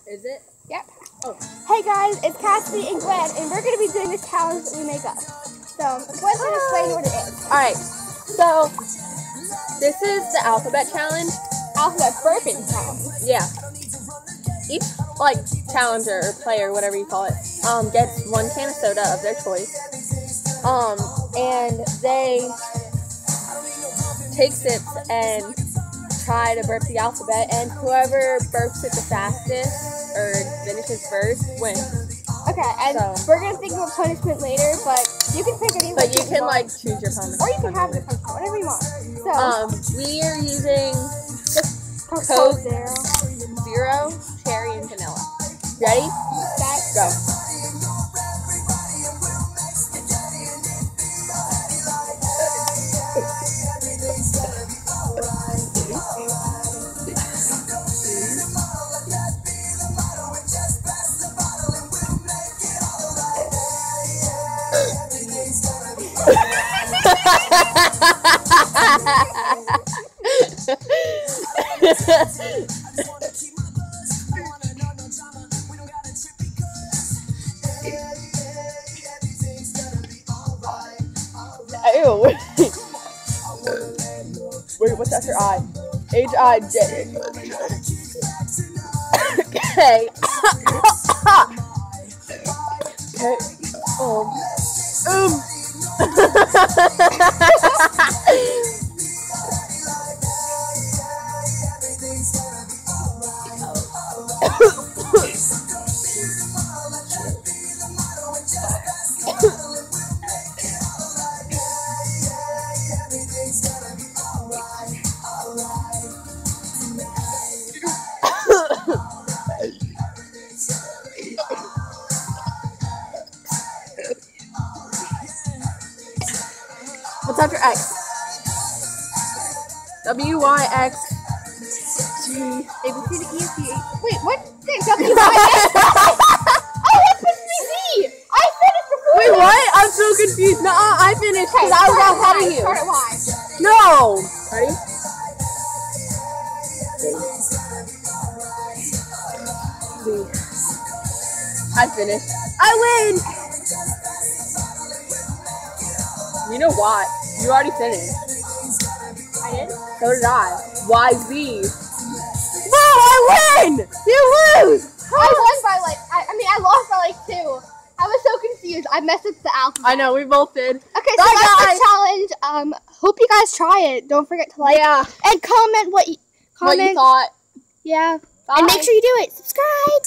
Is it? Yep. Oh. Hey guys, it's Cassidy and Gwen, and we're going to be doing this challenge that we make up. So, Gwen's going to explain what it is. Alright, so this is the alphabet challenge. Alphabet burping challenge. Yeah. Each, challenger or player, whatever you call it, gets one can of soda of their choice. And they take sips and try to burp the alphabet, and whoever burps it the fastest or finishes first wins. Okay, and we're going to think of a punishment later, but you can pick any one. But you can, choose your punishment. Or you can have the punishment, whatever you want. So, we are using Coke Zero, cherry, and vanilla. Ready? Set, go. Ew. Wait, what's after I? H-I-J. Okay. What's after X? W-Y-X. G. A, B, C, D, E, F, G, H. Wait, what? W-Y-X? Oh, that's supposed to be Z! I finished before. Wait, what? I'm so confused. No, I finished because I was ahead of you. Start at Y. No! Ready? I finished. I win! You know what? You already finished. I did? So did I. YZ. Bro, I win! You lose! I won by I lost by 2. I was so confused. I messed up the alphabet. I know, we both did. Okay, so that's the challenge. Hope you guys try it. Don't forget to like and comment what you thought. Yeah. Bye. And make sure you do it. Subscribe.